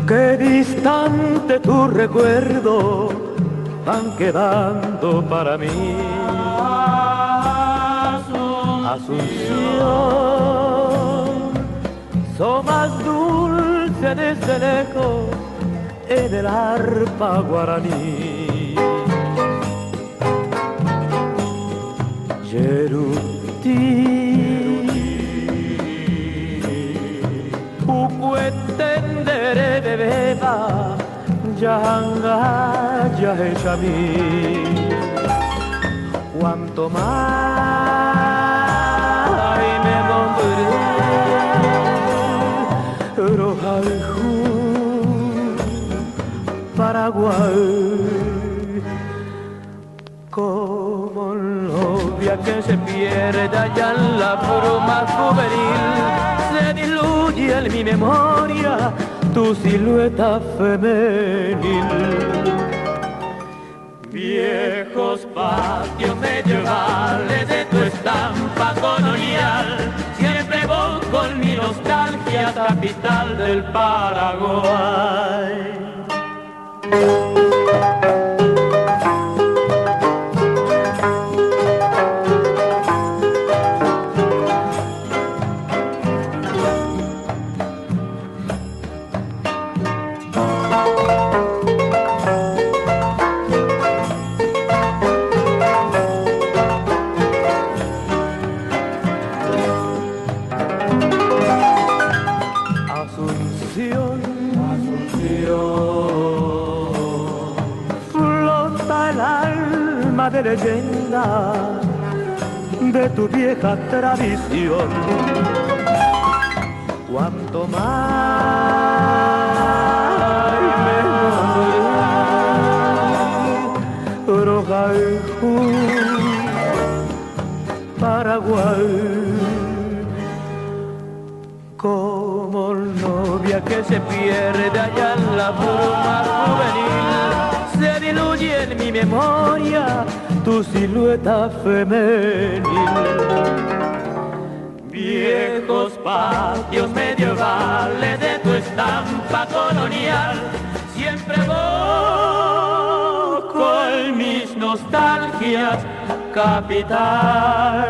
Qué distante tu recuerdo van quedando para mí. Asunción, so más dulce desde lejos en el arpa guaraní. Yeruti, ucuetendere bebeba, yanga yaheshami. Cuanto más me nombré, Rojaljú, Paraguay, como novia que se pierde allá en la bruma juvenil, se diluye en mi memoria tu silueta femenil. Viejos patios medievales de tu estampa colonial, siempre voy con mi nostalgia, capital del Paraguay. Flota el alma de leyenda de tu vieja tradición. Cuanto más me enamoré, Rojaljú, Paraguay, como novia que se pierde allá en la bruma juvenil, se diluye en mi memoria tu silueta femenil. Viejos patios medievales de tu estampa colonial, siempre voy con mis nostalgias, capital